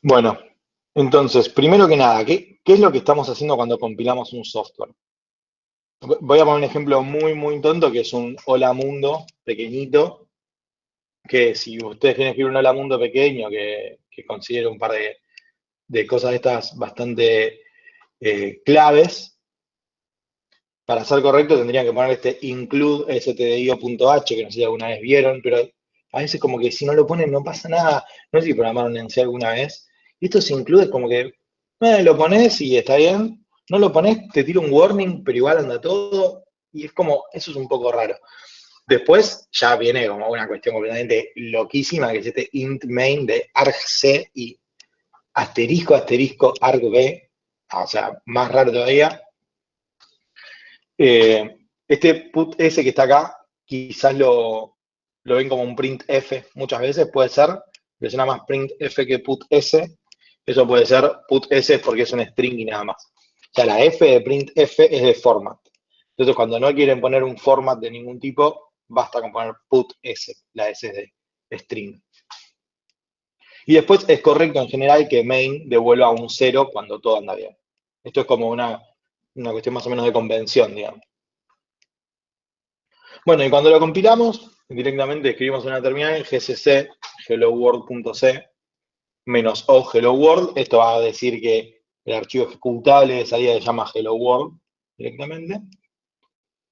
Bueno, entonces, primero que nada, ¿qué es lo que estamos haciendo cuando compilamos un software? Voy a poner un ejemplo muy, muy tonto, que es un Hola Mundo pequeñito, que si ustedes quieren escribir un Hola Mundo pequeño, que considero un par de cosas estas bastante claves, para ser correcto tendrían que poner este include stdio.h, que no sé si alguna vez vieron, pero a veces como que si no lo ponen no pasa nada. No sé si programaron en C alguna vez. Y esto se include como que lo pones y está bien. No lo pones, te tira un warning, pero igual anda todo. Y es como, eso es un poco raro. Después ya viene como una cuestión completamente loquísima, que es este int main de argc y asterisco, asterisco, argv. O sea, más raro todavía. Este put S que está acá, quizás lo ven como un printf muchas veces, puede ser, le suena más printf que put S, eso puede ser put S porque es un string y nada más. O sea, la F de printf es de format. Entonces, cuando no quieren poner un format de ningún tipo, basta con poner put S, la S es de string. Y después es correcto en general que main devuelva un 0 cuando todo anda bien. Esto es como una cuestión más o menos de convención, digamos. Bueno, y cuando lo compilamos, directamente escribimos una terminal gcc helloworld.c menos o hello world. Esto va a decir que el archivo ejecutable de salida se llama hello world directamente.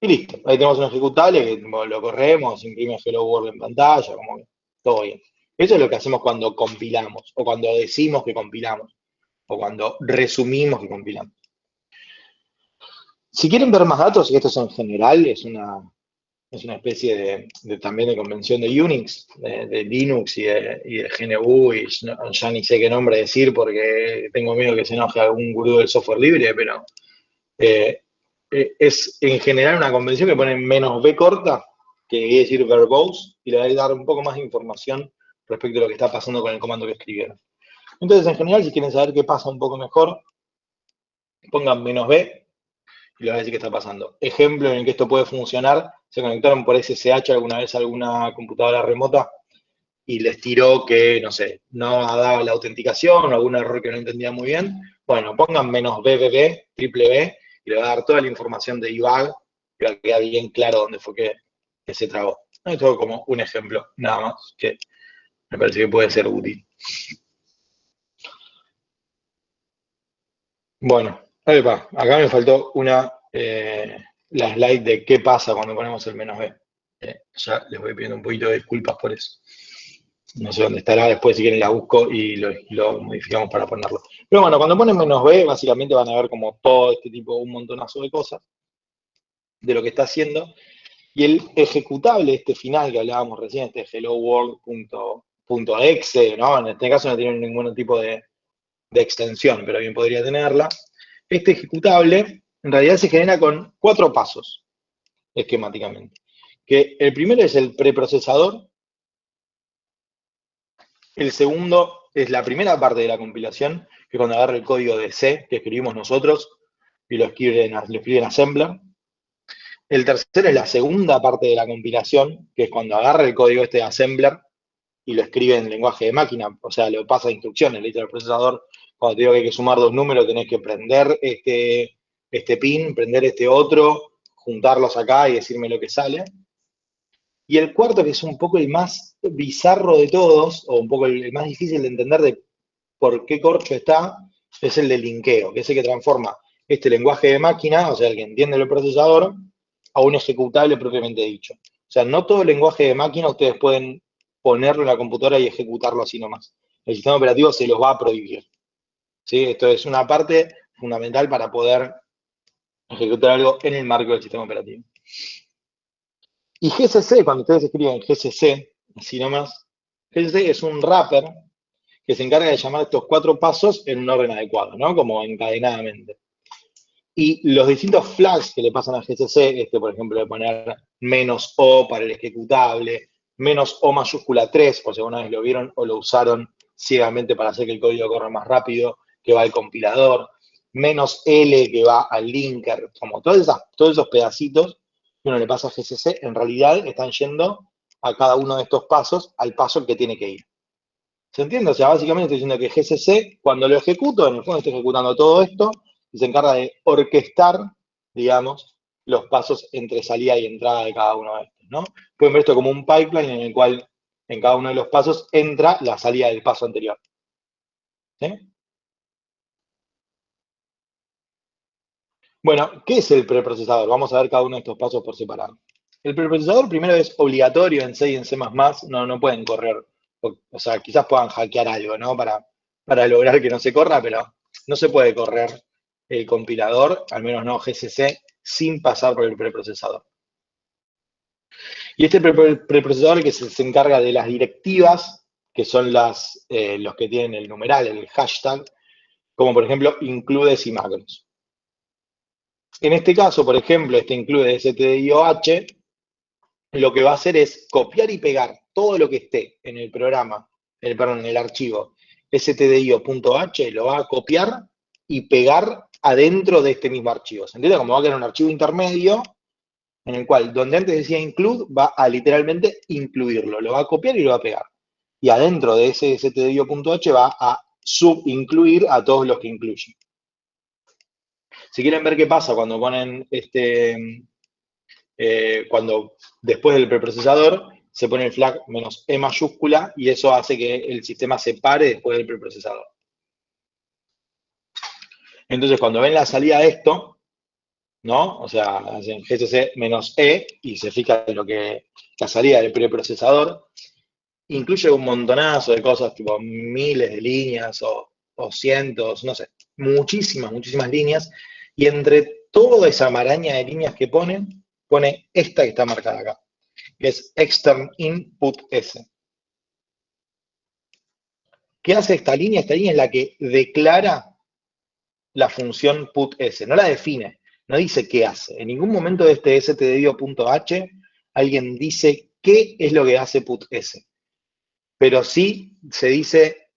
Y listo. Ahí tenemos un ejecutable que lo corremos, imprime hello world en pantalla, como que todo bien. Eso es lo que hacemos cuando compilamos, o cuando decimos que compilamos, o cuando resumimos que compilamos. Si quieren ver más datos, y esto es en general, es una especie también de convención de Unix, de Linux y de GNU, y ya ni sé qué nombre decir porque tengo miedo que se enoje algún gurú del software libre, pero eh, es en general una convención que pone menos B corta, que quiere decir verbose, y le va a dar un poco más de información respecto a lo que está pasando con el comando que escribieron. Entonces, en general, si quieren saber qué pasa un poco mejor, pongan menos B y les voy a decir qué está pasando. Ejemplo en el que esto puede funcionar, se conectaron por SSH alguna vez a alguna computadora remota y les tiró que, no sé, no daba la autenticación o algún error que no entendía muy bien. Bueno, pongan menos BBB, triple B, y le va a dar toda la información de IBAG y va a quedar bien claro dónde fue que se trabó. Esto es como un ejemplo, nada más, que me parece que puede ser útil. Bueno, epa, acá me faltó la slide de qué pasa cuando ponemos el menos b. Ya les voy pidiendo un poquito de disculpas por eso. No sé dónde estará, después si quieren la busco y lo modificamos para ponerlo. Pero bueno, cuando ponen menos b, básicamente van a ver como todo este tipo, un montonazo de cosas de lo que está haciendo. Y el ejecutable, este final que hablábamos recién, este hello world.exe, ¿no? En este caso no tiene ningún tipo de extensión, pero bien podría tenerla. Este ejecutable en realidad se genera con 4 pasos esquemáticamente. Que el primero es el preprocesador, el segundo es la primera parte de la compilación, que es cuando agarra el código de C que escribimos nosotros y lo escribe en Assembler. El tercero es la segunda parte de la compilación, que es cuando agarra el código este de Assembler y lo escribe en lenguaje de máquina, o sea, lo pasa a instrucciones, le dice al procesador, cuando te digo que hay que sumar dos números, tenés que prender este pin, prender este otro, juntarlos acá y decirme lo que sale. Y el cuarto, que es un poco el más bizarro de todos, o un poco el más difícil de entender de por qué corcho está, es el de linkeo, que es el que transforma este lenguaje de máquina, o sea, el que entiende el procesador, a un ejecutable propiamente dicho. O sea, no todo el lenguaje de máquina ustedes pueden ponerlo en la computadora y ejecutarlo así nomás. El sistema operativo se los va a prohibir. ¿Sí? Esto es una parte fundamental para poder ejecutar algo en el marco del sistema operativo. Y GCC, cuando ustedes escriben GCC, así nomás, GCC es un wrapper que se encarga de llamar estos 4 pasos en un orden adecuado, ¿no? Como encadenadamente. Y los distintos flags que le pasan a GCC, por ejemplo, de poner menos O para el ejecutable, menos O mayúscula 3, por si alguna vez lo vieron o lo usaron ciegamente para hacer que el código corra más rápido, que va al compilador, menos L que va al linker, como todos esos pedacitos que uno le pasa a GCC, en realidad están yendo a cada uno de estos pasos al paso que tiene que ir. ¿Se entiende? O sea, básicamente estoy diciendo que GCC, cuando lo ejecuto, en el fondo estoy ejecutando todo esto y se encarga de orquestar, digamos, los pasos entre salida y entrada de cada uno de estos, ¿no? Pueden ver esto como un pipeline en el cual en cada uno de los pasos entra la salida del paso anterior. ¿Sí? Bueno, ¿qué es el preprocesador? Vamos a ver cada uno de estos pasos por separado. El preprocesador primero es obligatorio en C y en C++, no pueden correr, o sea, quizás puedan hackear algo, ¿no? Para lograr que no se corra, pero no se puede correr el compilador, al menos no GCC, sin pasar por el preprocesador. Y este preprocesador que se encarga de las directivas, que son los que tienen el numeral, el hashtag, como por ejemplo includes y macros. En este caso, por ejemplo, este include stdioh, lo que va a hacer es copiar y pegar todo lo que esté en el programa, perdón, en el archivo stdio.h, lo va a copiar y pegar adentro de este mismo archivo. ¿Se entiende? Como va a quedar un archivo intermedio en el cual, donde antes decía include, va a literalmente incluirlo, lo va a copiar y lo va a pegar. Y adentro de ese stdio.h va a subincluir a todos los que incluyen. Si quieren ver qué pasa cuando ponen cuando después del preprocesador se pone el flag "-e" mayúscula y eso hace que el sistema se pare después del preprocesador. Entonces, cuando ven la salida de esto, ¿no? O sea, hacen "-e" y se fija en lo que la salida del preprocesador incluye un montonazo de cosas, tipo miles de líneas o cientos, no sé, muchísimas líneas, y entre toda esa maraña de líneas que pone esta que está marcada acá, que es extern input S. ¿Qué hace esta línea? Esta línea es la que declara la función putS, no la define, no dice qué hace. En ningún momento de este stdio.h alguien dice qué es lo que hace putS, pero sí se dice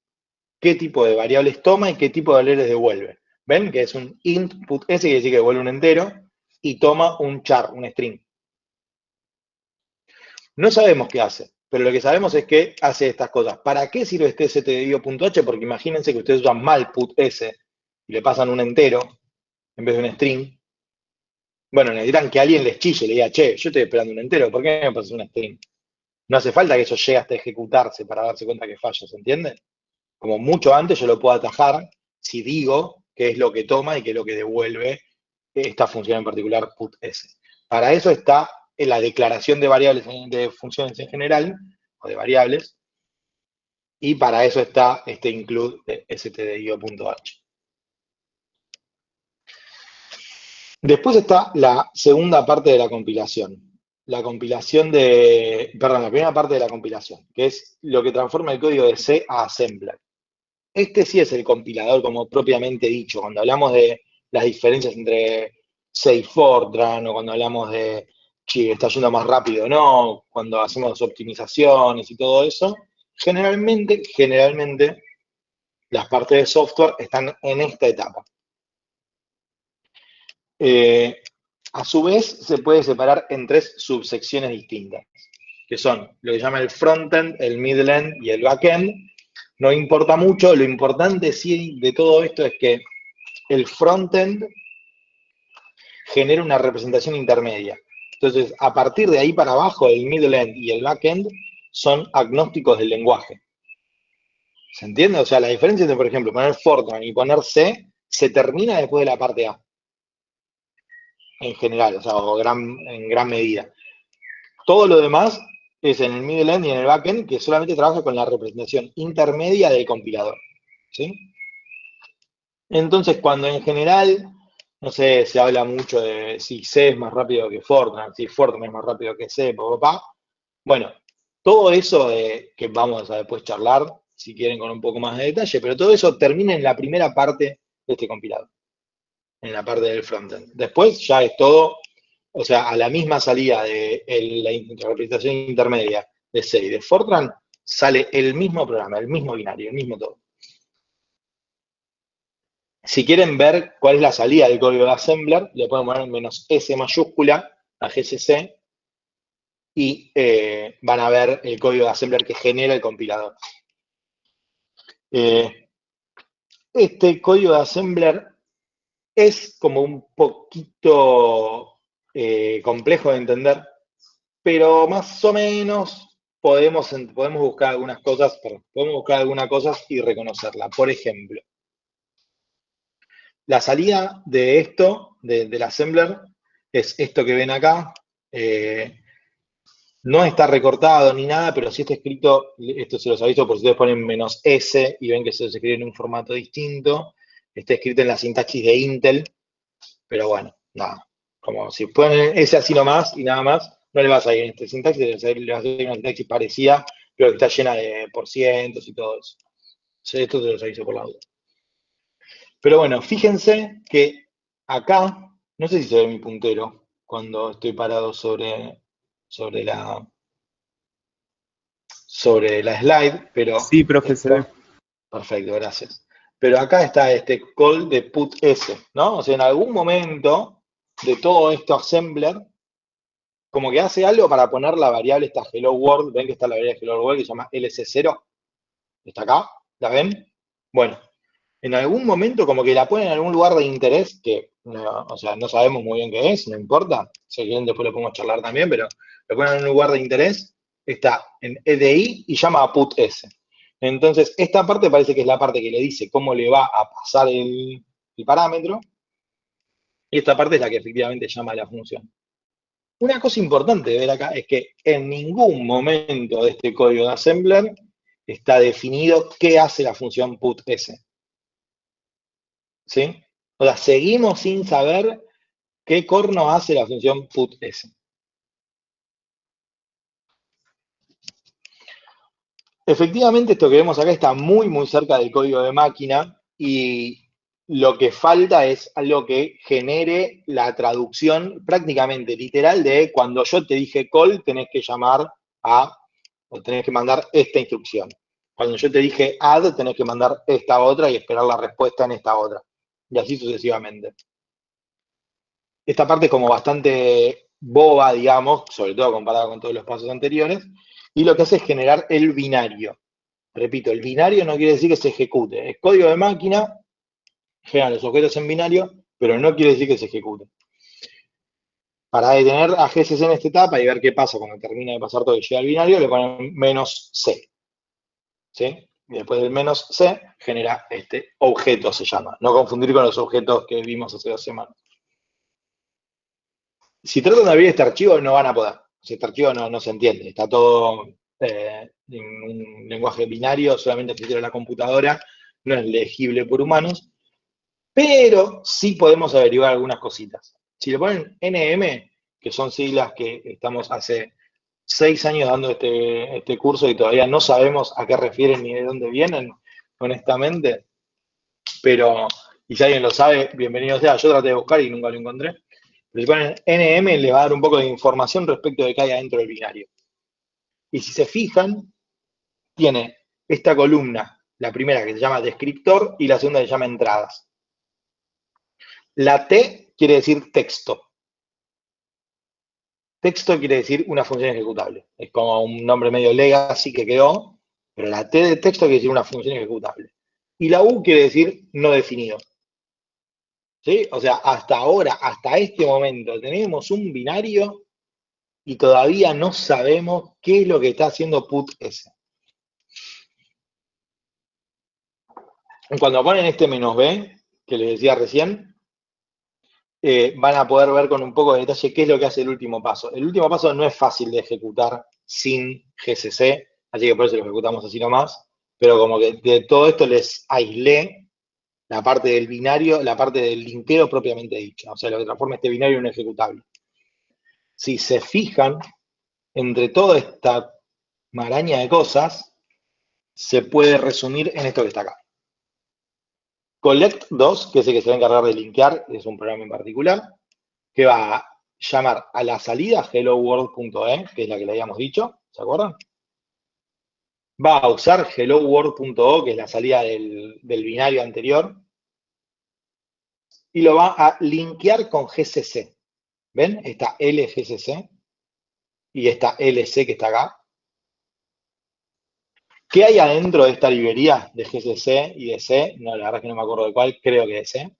qué tipo de variables toma y qué tipo de variables devuelve. ¿Ven? Que es un int putS, quiere decir que devuelve un entero, y toma un char, un string. No sabemos qué hace, pero lo que sabemos es que hace estas cosas. ¿Para qué sirve este stdio.h? Porque imagínense que ustedes usan mal putS y le pasan un entero en vez de un string. Bueno, necesitan que alguien les chille, le diga, che, yo estoy esperando un entero, ¿por qué me pasas un string? No hace falta que eso llegue hasta ejecutarse para darse cuenta que falla, ¿se entiende? Como mucho antes yo lo puedo atajar si digo qué es lo que toma y qué es lo que devuelve esta función en particular putS. Para eso está en la declaración de variables, de funciones en general, o de variables, y para eso está este include de stdio.h. Después está la segunda parte de la compilación. La primera parte de la compilación, que es lo que transforma el código de C a assembler. Este sí es el compilador como propiamente dicho, cuando hablamos de las diferencias entre C y Fortran, o cuando hablamos de si está yendo más rápido o no, cuando hacemos optimizaciones y todo eso, generalmente, las partes de software están en esta etapa. A su vez, se puede separar en tres subsecciones distintas, que son lo que se llama el frontend, el middle-end y el backend. No importa mucho, lo importante sí de todo esto es que el frontend genera una representación intermedia. Entonces, a partir de ahí para abajo, el middle-end y el backend son agnósticos del lenguaje. ¿Se entiende? O sea, la diferencia entre, por ejemplo, poner Fortran y poner C se termina después de la parte A. En general, o sea, en gran medida. Todo lo demás es en el middle end y en el backend, que solamente trabaja con la representación intermedia del compilador. ¿Sí? Entonces, cuando en general, no sé, se habla mucho de si C es más rápido que Fortran, si Fortran es más rápido que C, papá. Bueno, todo eso que vamos a después charlar, si quieren con un poco más de detalle, pero todo eso termina en la primera parte de este compilador, en la parte del frontend. Después ya es todo, o sea, a la misma salida de la representación intermedia de C y de Fortran, sale el mismo programa, el mismo binario, el mismo todo. Si quieren ver cuál es la salida del código de assembler, le pueden poner "-s" mayúscula a GCC y van a ver el código de assembler que genera el compilador. Eh, este código de assembler es como un poquito complejo de entender, pero más o menos podemos buscar algunas cosas, podemos buscar algunas cosas y reconocerla. Por ejemplo, la salida de esto, del assembler, es esto que ven acá. No está recortado ni nada, pero sí está escrito, esto se los aviso por si ustedes ponen "-s" y ven que se escribe en un formato distinto. Está escrito en la sintaxis de Intel, pero bueno, nada. Como si ponen "s" así nomás y nada más, no le vas a ir en este sintaxis, le vas a ir una sintaxis parecida, pero que está llena de por cientos y todo eso. Esto se los aviso por la duda. Pero bueno, fíjense que acá, no sé si se ve mi puntero cuando estoy parado sobre la, sobre la slide, pero Sí, profe, se ve. esto, perfecto, gracias. Pero acá está este call de put-s, ¿no? O sea, en algún momento de todo esto assembler, como que hace algo para poner la variable esta hello world, ven que está la variable hello world que se llama lc0, está acá, ¿la ven? Bueno, en algún momento como que la ponen en algún lugar de interés que, no, o sea, no sabemos muy bien qué es, no importa, si quieren después lo podemos charlar también, pero lo ponen en un lugar de interés, está en EDI y llama a put-s. Entonces, esta parte parece que es la parte que le dice cómo le va a pasar el parámetro, y esta parte es la que efectivamente llama a la función. Una cosa importante de ver acá es que en ningún momento de este código de assembler está definido qué hace la función put-s. ¿Sí? O sea, seguimos sin saber qué corno hace la función put-s. Efectivamente, esto que vemos acá está muy, muy cerca del código de máquina y lo que falta es algo que genere la traducción prácticamente literal de cuando yo te dije call, tenés que llamar a, o tenés que mandar esta instrucción. Cuando yo te dije add, tenés que mandar esta otra y esperar la respuesta en esta otra. Y así sucesivamente. Esta parte es como bastante boba, digamos, sobre todo comparada con todos los pasos anteriores, y lo que hace es generar el binario. Repito, el binario no quiere decir que se ejecute. Es código de máquina, genera los objetos en binario, pero no quiere decir que se ejecute. Para detener a GCC en esta etapa y ver qué pasa cuando termina de pasar todo y llega al binario, le ponen "-c". ¿Sí? Y después del "-c" genera este objeto, se llama. No confundir con los objetos que vimos hace 2 semanas. Si tratan de abrir este archivo, no van a poder. Este archivo no se entiende. Está todo en un lenguaje binario, solamente accesible a la computadora, no es legible por humanos, pero sí podemos averiguar algunas cositas. Si le ponen NM, que son siglas que estamos hace 6 años dando este curso y todavía no sabemos a qué refieren ni de dónde vienen, honestamente, pero, y si alguien lo sabe, bienvenido sea. Yo traté de buscar y nunca lo encontré. Pero si ponen NM, le va a dar un poco de información respecto de qué hay adentro del binario. Y si se fijan, tiene esta columna, la primera que se llama descriptor y la segunda que se llama entradas. La T quiere decir texto. Texto quiere decir una función ejecutable. Es como un nombre medio legacy que quedó, pero la T de texto quiere decir una función ejecutable. Y la U quiere decir no definido. ¿Sí? O sea, hasta ahora, hasta este momento, tenemos un binario y todavía no sabemos qué es lo que está haciendo put-s. Cuando ponen este "-b", que les decía recién, van a poder ver con un poco de detalle qué es lo que hace el último paso. El último paso no es fácil de ejecutar sin GCC, así que por eso lo ejecutamos así nomás, pero como que de todo esto les aislé la parte del binario, la parte del linkeo propiamente dicha, o sea, lo que transforma este binario en un ejecutable. Si se fijan, entre toda esta maraña de cosas, se puede resumir en esto que está acá. Collect2, que es el que se va a encargar de linkear, es un programa en particular, que va a llamar a la salida helloworld.e, que es la que le habíamos dicho, ¿se acuerdan? Va a usar helloworld.o, que es la salida del binario anterior, y lo va a linkear con GCC. ¿Ven? Está LGCC y está LC que está acá. ¿Qué hay adentro de esta librería de GCC y de C? No, la verdad es que no me acuerdo de cuál, creo que de C.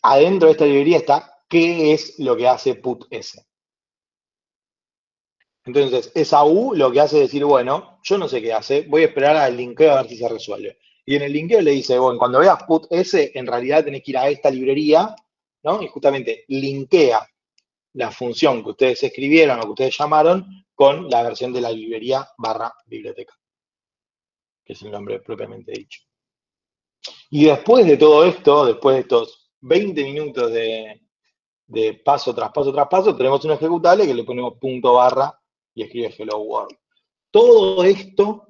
Adentro de esta librería está qué es lo que hace putS. Entonces, esa U lo que hace es decir, bueno, yo no sé qué hace, voy a esperar al linkeo a ver si se resuelve. Y en el linkeo le dice, bueno, cuando veas putS, en realidad tenés que ir a esta librería, ¿no? Y justamente linkea la función que ustedes escribieron o que ustedes llamaron con la versión de la librería barra biblioteca, que es el nombre propiamente dicho. Y después de todo esto, después de estos 20 minutos de paso tras paso tras paso, tenemos un ejecutable que le ponemos punto barra y escribe hello world. Todo esto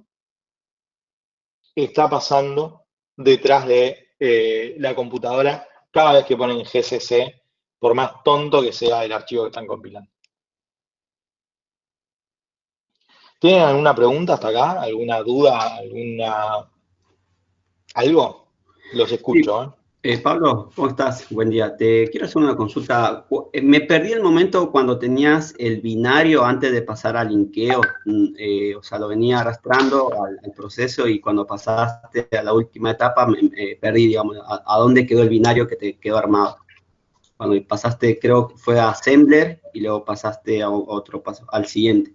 está pasando detrás de la computadora cada vez que ponen GCC, por más tonto que sea el archivo que están compilando. ¿Tienen alguna pregunta hasta acá? ¿Alguna duda? ¿Algo? Los Sí. escucho, ¿eh? Pablo, ¿cómo estás? Buen día. Te quiero hacer una consulta. Me perdí el momento cuando tenías el binario antes de pasar al linkeo. O sea, lo venía arrastrando al proceso y cuando pasaste a la última etapa me perdí, digamos, a dónde quedó el binario que te quedó armado. Cuando pasaste, creo que fue a Assembler y luego pasaste a otro paso, al siguiente.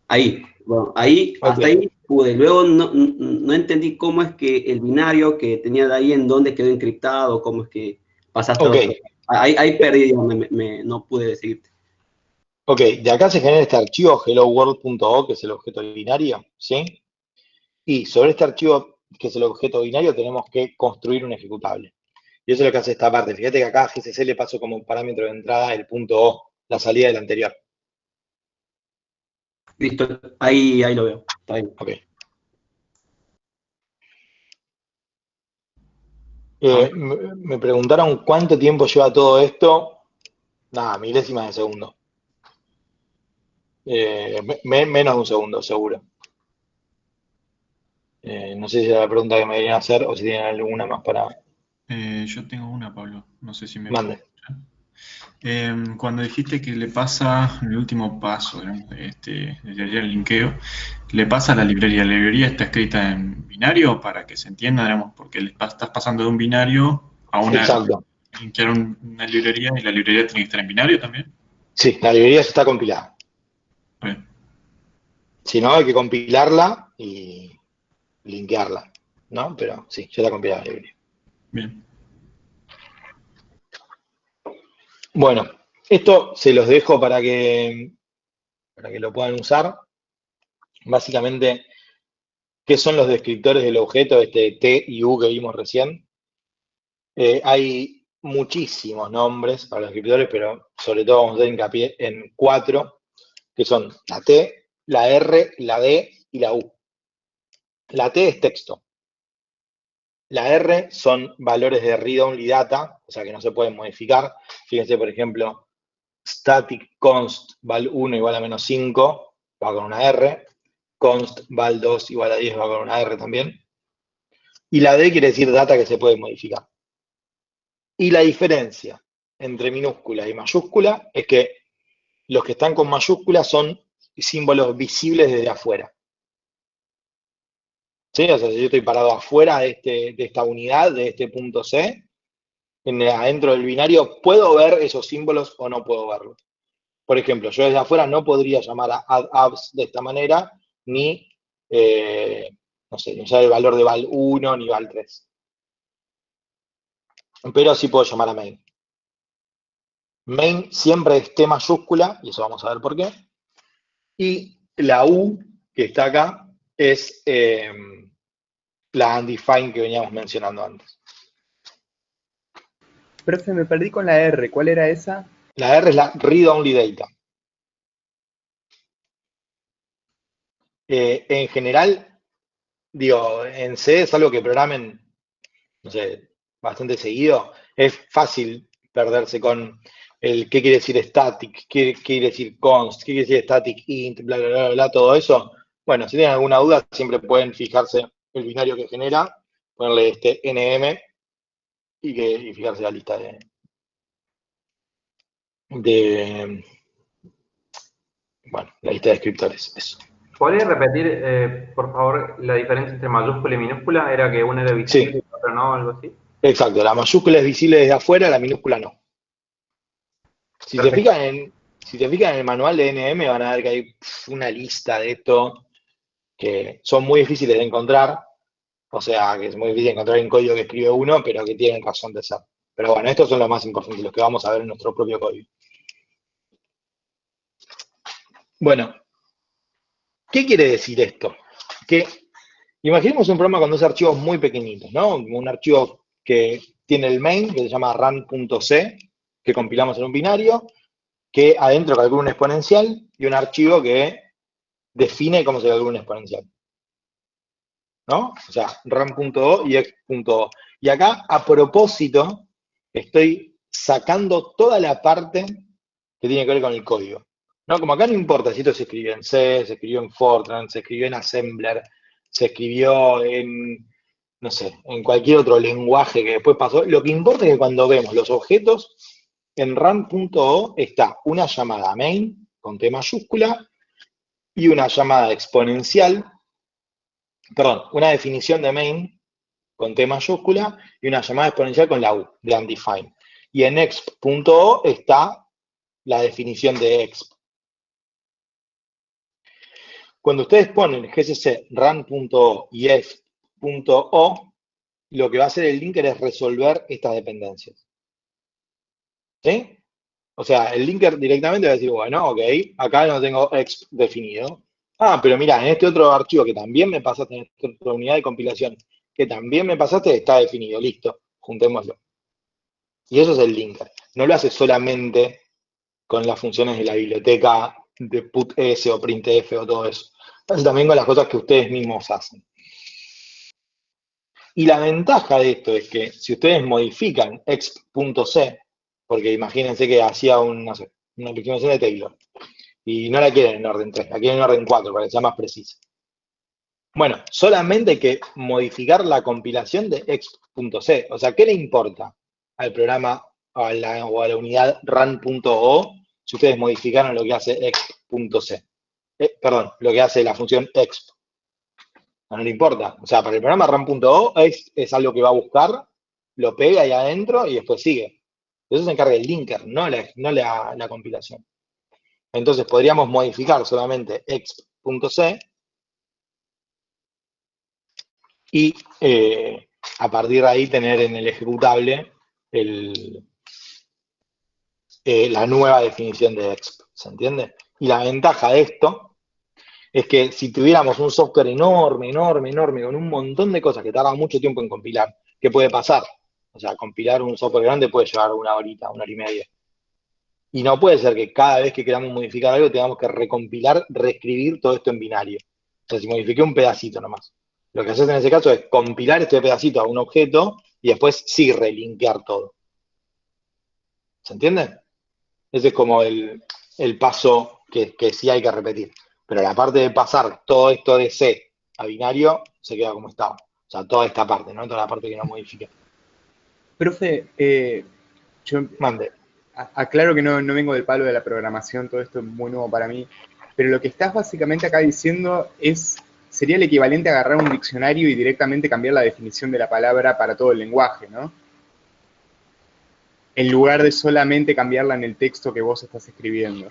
Ahí, bueno, ahí, Ok, hasta ahí pude. Luego no entendí cómo es que el binario que tenía de ahí, en dónde quedó encriptado, cómo es que pasaste a ok, otro. Ahí perdí, digamos, no pude seguirte. ok. De acá se genera este archivo helloworld.o, que es el objeto binario, ¿sí? Y sobre este archivo, que es el objeto binario, tenemos que construir un ejecutable. Y eso es lo que hace esta parte. Fíjate que acá a GCC le paso como parámetro de entrada el punto O, la salida del anterior. Listo, ahí lo veo. Está bien. Ok. Ahora, Me preguntaron cuánto tiempo lleva todo esto. Nada, milésimas de segundo. Menos de un segundo, seguro. No sé si es la pregunta que me deberían hacer o si tienen alguna más para... Yo tengo una, Pablo. No sé si me puedo Mande. escuchar. Cuando dijiste que le pasa el último paso, digamos, de ayer el linkeo, le pasa a la librería. ¿La librería está escrita en binario para que se entienda, digamos, porque estás pasando de un binario a Exacto. linkear una librería y la librería tiene que estar en binario también? Sí, la librería ya está compilada. Bien, Si no, hay que compilarla y linkearla, ¿no? Pero sí, ya está compilada la librería. bien. Bueno, esto se los dejo para que lo puedan usar. Básicamente, ¿qué son los descriptores del objeto, este T y U que vimos recién? Hay muchísimos nombres para los descriptores, pero sobre todo vamos a hacer hincapié en 4, que son la T, la R, la D y la U. La T es texto. La R son valores de read-only data, o sea que no se pueden modificar. Fíjense, por ejemplo, static const val1 igual a -5 va con una R, const val2 igual a 10 va con una R también. Y la D quiere decir data que se puede modificar. Y la diferencia entre minúscula y mayúscula es que los que están con mayúsculas son símbolos visibles desde afuera. ¿Sí? O sea, si yo estoy parado afuera de esta unidad, de este punto C, adentro del binario, ¿puedo ver esos símbolos o no puedo verlos? Por ejemplo, yo desde afuera no podría llamar a add de esta manera, ni, no sé, ni usar el valor de val1 ni val3. Pero sí puedo llamar a main. Main siempre es T mayúscula, y eso vamos a ver por qué. Y la U, que está acá, es la undefined que veníamos mencionando antes. Profe, me perdí con la R. ¿Cuál era esa? La R es la read only data. En general, digo, en C es algo que programen, no sé, bastante seguido. Es fácil perderse con el qué quiere decir static, qué quiere decir const, qué quiere decir static int, bla, bla, bla, bla, todo eso. Bueno, si tienen alguna duda, siempre pueden fijarse el binario que genera, ponerle este nm y fijarse la lista de, bueno, la lista de descriptores. Eso. ¿Podrías repetir, por favor, la diferencia entre mayúscula y minúscula? ¿Era que una era visible Sí, y la otra no, algo así? exacto. La mayúscula es visible desde afuera, la minúscula no. Si te Perfecto. fijan en el manual de NM, van a ver que hay una lista de esto que son muy difíciles de encontrar. O sea, que es muy difícil encontrar un código que escribe uno, pero que tienen razón de ser. Pero bueno, estos son los más importantes, los que vamos a ver en nuestro propio código. Bueno, ¿qué quiere decir esto? Que imaginemos un programa con dos archivos muy pequeñitos, ¿no? Un archivo que tiene el main, que se llama run.c, que compilamos en un binario, que adentro calcula un exponencial, y un archivo que define cómo se calcula un exponencial, ¿no? O sea, run.o y x.o. Y acá, a propósito, estoy sacando toda la parte que tiene que ver con el código. ¿No? Como acá no importa si esto se escribió en C, se escribió en Fortran, se escribió en Assembler, se escribió en, no sé, en cualquier otro lenguaje que después pasó. Lo que importa es que cuando vemos los objetos, en run.o está una llamada main con T mayúscula y una llamada exponencial, perdón, una definición de main con T mayúscula y una llamada exponencial con la U, de undefined. Y en exp.o está la definición de exp. Cuando ustedes ponen gcc run.o y exp.o, lo que va a hacer el linker es resolver estas dependencias. ¿Sí? O sea, el linker directamente va a decir, bueno, ok, acá no tengo exp definido. Ah, pero mira, en este otro archivo que también me pasaste, en esta otra unidad de compilación, que también me pasaste, está definido, listo, juntémoslo. Y eso es el linker. No lo hace solamente con las funciones de la biblioteca de putS o printf o todo eso. Lo hace también con las cosas que ustedes mismos hacen. Y la ventaja de esto es que si ustedes modifican exp.c, porque imagínense que hacía no sé, una aproximación de Taylor, y no la quieren en orden 3, la quieren en orden 4 para que sea más precisa. Bueno, solamente hay que modificar la compilación de exp.c. O sea, ¿qué le importa al programa o a la unidad run.o si ustedes modificaron lo que hace exp.c? Perdón, lo que hace la función exp. No le importa. O sea, para el programa run.o es algo que va a buscar, lo pega ahí adentro y después sigue. Eso se encarga el linker, no la compilación. Entonces podríamos modificar solamente exp.c y a partir de ahí tener en el ejecutable la nueva definición de exp. ¿Se entiende? Y la ventaja de esto es que si tuviéramos un software enorme, con un montón de cosas que tardan mucho tiempo en compilar, ¿qué puede pasar? O sea, compilar un software grande puede llevar una hora y media. Y no puede ser que cada vez que queramos modificar algo tengamos que recompilar, reescribir todo esto en binario. O sea, si modifiqué un pedacito nomás. Lo que haces en ese caso es compilar este pedacito a un objeto y después sí relinkear todo. ¿Se entiende? Ese es como el paso que sí hay que repetir. Pero la parte de pasar todo esto de C a binario se queda como estaba. O sea, toda esta parte, ¿no? Toda la parte que no modifique. Profe, yo Mande. aclaro que no vengo del palo de la programación, todo esto es muy nuevo para mí, pero lo que estás básicamente acá diciendo sería el equivalente a agarrar un diccionario y directamente cambiar la definición de la palabra para todo el lenguaje, ¿no? En lugar de solamente cambiarla en el texto que vos estás escribiendo.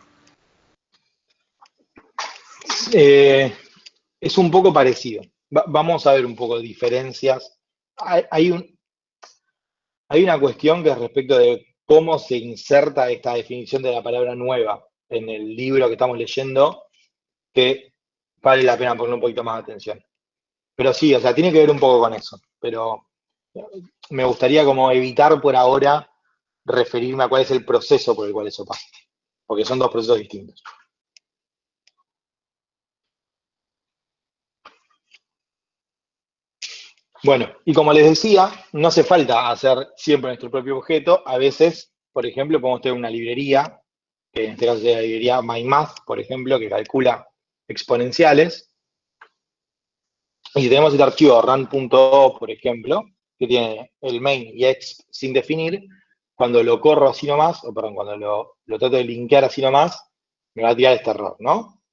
Es un poco parecido. Vamos a ver un poco de diferencias. Hay una cuestión que es respecto de cómo se inserta esta definición de la palabra nueva en el libro que estamos leyendo, que vale la pena poner un poquito más de atención. Pero sí, o sea, tiene que ver un poco con eso. Pero me gustaría como evitar por ahora referirme a cuál es el proceso por el cual eso pasa. Porque son dos procesos distintos. Bueno, y como les decía, no hace falta hacer siempre nuestro propio objeto. A veces, por ejemplo, podemos tener una librería, que en este caso sería la librería MyMath, por ejemplo, que calcula exponenciales. Y si tenemos el archivo run.o, por ejemplo, que tiene el main y exp sin definir, cuando lo corro así nomás, o perdón, cuando lo trato de linkear así nomás, me va a tirar este error, ¿no?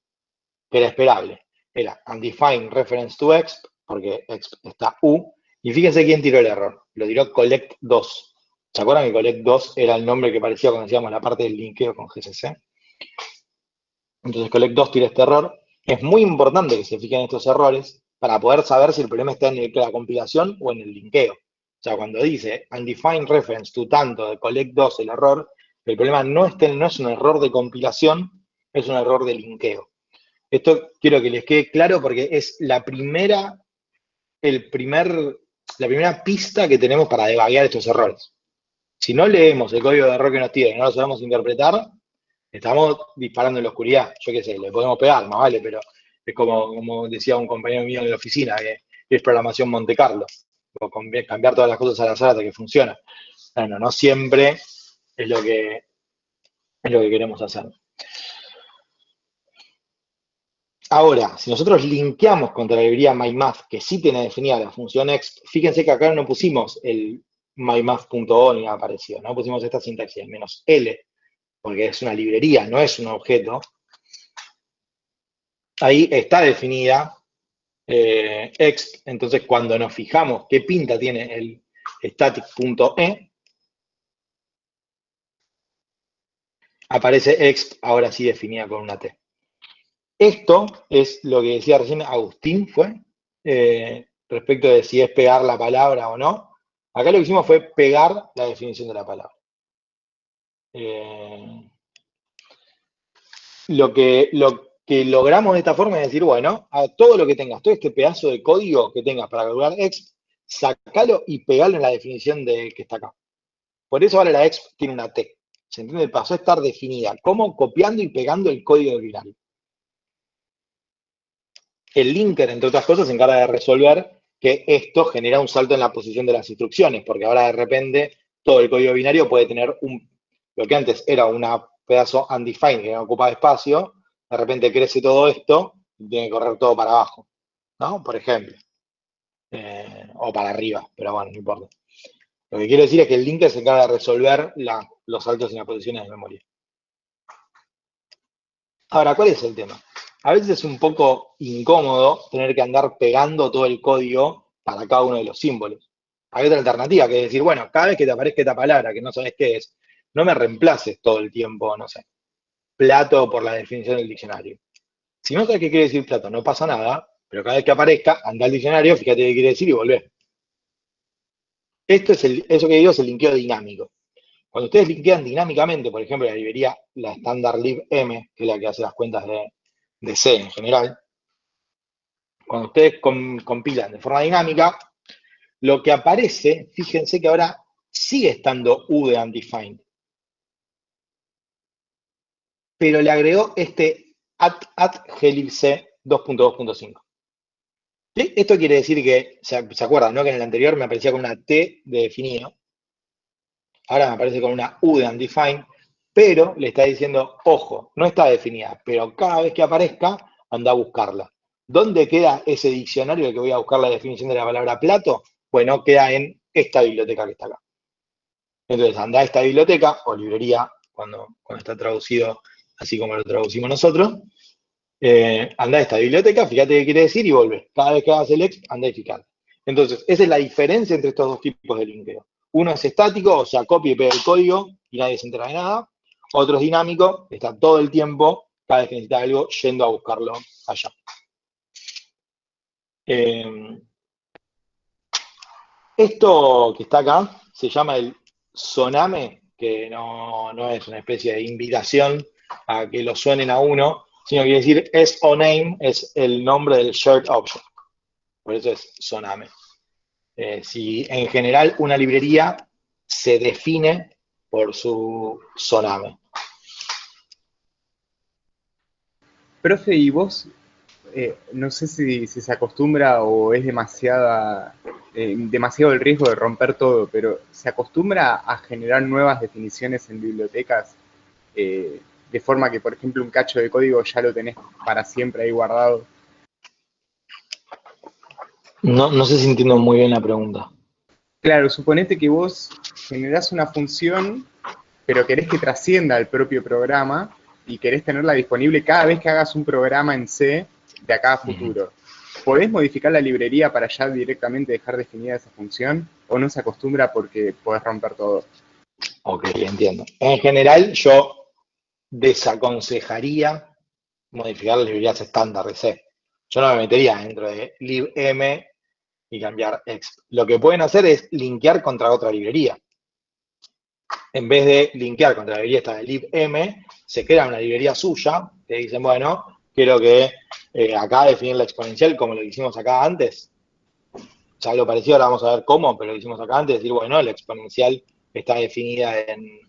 Que era esperable. era undefined reference to exp, porque exp está U, y fíjense quién tiró el error. Lo tiró collect2. ¿Se acuerdan que collect2 era el nombre que parecía cuando hacíamos la parte del linkeo con GCC? Entonces collect2 tira este error. Es muy importante que se fijen estos errores para poder saber si el problema está en la compilación o en el linkeo. O sea, cuando dice undefined reference to tanto de collect2 el error, el problema no es un error de compilación, es un error de linkeo. Esto quiero que les quede claro porque es la primera pista que tenemos para debuguear estos errores. Si no leemos el código de error que nos tira y no lo sabemos interpretar, estamos disparando en la oscuridad. Yo qué sé, le podemos pegar, más vale, pero es como decía un compañero mío en la oficina, que es programación Monte Carlo, o cambiar todas las cosas al azar hasta que funciona. Bueno, no siempre es lo que queremos hacer. Ahora, si nosotros linkeamos contra la librería mymath, que sí tiene definida la función exp, fíjense que acá no pusimos el mymath.o ni nada parecido, no pusimos esta sintaxis, menos L, porque es una librería, no es un objeto. Ahí está definida exp, entonces cuando nos fijamos qué pinta tiene el static.e, aparece exp, ahora sí definida con una T. Esto es lo que decía recién Agustín, respecto de si es pegar la palabra o no. Acá lo que hicimos fue pegar la definición de la palabra. Lo que logramos de esta forma es decir, bueno, a todo lo que tengas, todo este pedazo de código que tengas para calcular exp, sacalo y pegalo en la definición que está acá. Por eso ahora la exp tiene una T. ¿Se entiende? Pasó a estar definida como copiando y pegando el código del binario. El linker, entre otras cosas, se encarga de resolver que esto genera un salto en la posición de las instrucciones, porque ahora de repente todo el código binario puede tener lo que antes era un pedazo undefined que no ocupaba espacio, de repente crece todo esto y tiene que correr todo para abajo, ¿no? Por ejemplo. O para arriba, pero bueno, no importa. Lo que quiero decir es que el linker se encarga de resolver los saltos en las posiciones de memoria. Ahora, ¿cuál es el tema? A veces es un poco incómodo tener que andar pegando todo el código para cada uno de los símbolos. Hay otra alternativa, que es decir, bueno, cada vez que te aparezca esta palabra que no sabes qué es, no me reemplaces todo el tiempo, no sé, plato por la definición del diccionario. Si no sabes qué quiere decir plato, no pasa nada, pero cada vez que aparezca, anda al diccionario, fíjate qué quiere decir y volvé. Eso que digo es el linkeo dinámico. Cuando ustedes linkean dinámicamente, por ejemplo, la librería, la standard libm, que es la que hace las cuentas de C en general, cuando ustedes compilan de forma dinámica, lo que aparece, fíjense que ahora sigue estando U de undefined. Pero le agregó este @glibc 2.2.5. ¿Sí? Esto quiere decir que, ¿se acuerdan, no? Que en el anterior me aparecía con una T de definido. Ahora me aparece con una U de undefined, pero le está diciendo, ojo, no está definida, pero cada vez que aparezca, anda a buscarla. ¿Dónde queda ese diccionario en el que voy a buscar la definición de la palabra plato? Bueno, queda en esta biblioteca que está acá. Entonces, anda a esta biblioteca, o librería, cuando está traducido así como lo traducimos nosotros, anda a esta biblioteca, fíjate qué quiere decir y volvé. Cada vez que hagas el exp, anda y fíjate. Entonces, esa es la diferencia entre estos dos tipos de linkeo. Uno es estático, o sea, copia y pega el código y nadie se entera de nada. Otro es dinámico, está todo el tiempo, cada vez que necesita algo, yendo a buscarlo allá. Esto que está acá se llama el soname, que no es una especie de invitación a que lo suenen a uno, sino que quiere decir SONAME, es el nombre del shared object. Por eso es soname. Si en general una librería se define por su soname. Profe, ¿y vos? No sé si se acostumbra o es demasiado el riesgo de romper todo, pero ¿se acostumbra a generar nuevas definiciones en bibliotecas de forma que, por ejemplo, un cacho de código ya lo tenés para siempre ahí guardado? No sé si entiendo muy bien la pregunta. Claro, suponete que vos generás una función, pero querés que trascienda al propio programa y querés tenerla disponible cada vez que hagas un programa en C de acá a futuro, ¿podés modificar la librería para ya directamente dejar definida esa función? ¿O no se acostumbra porque podés romper todo? Ok, entiendo. En general, yo desaconsejaría modificar las librerías estándar de C. Yo no me metería dentro de libm y cambiar exp. Lo que pueden hacer es linkear contra otra librería. En vez de linkear contra la librería esta de libm, se crea una librería suya, que dicen, bueno, quiero que acá definir la exponencial como lo que hicimos acá antes. Ya lo parecido, ahora vamos a ver cómo, pero lo hicimos acá antes, decir, bueno, la exponencial está definida en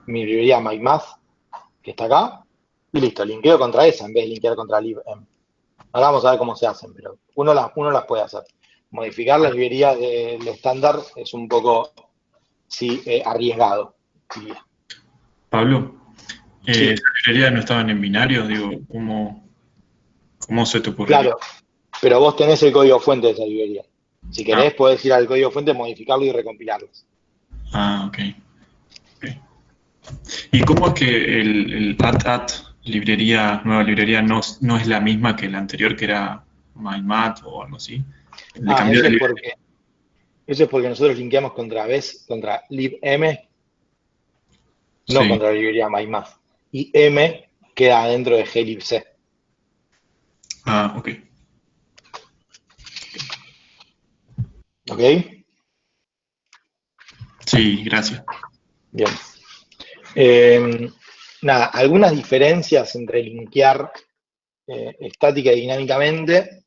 mi librería MyMath, que está acá, y listo, linkeo contra esa en vez de linkear contra libm. Ahora vamos a ver cómo se hacen, pero uno las puede hacer. Modificar las librerías del estándar es un poco, sí, arriesgado, diría. Pablo, Sí. ¿esas librerías no estaban en binario? Digo, ¿cómo se te ocurrió? Claro, pero vos tenés el código fuente de esa librería. Si querés, podés ir al código fuente, modificarlo y recompilarlos. Ok. ¿Y cómo es que el at librería, nueva librería, no es la misma que la anterior, que era MyMath o algo así? Le cambió Eso la es librería. porque nosotros linkeamos contra libm, no Sí. contra la librería MyMath. Y M queda dentro de glibc. Ok. ¿Ok? Sí, gracias. Bien. Nada, algunas diferencias entre linkear estática y dinámicamente.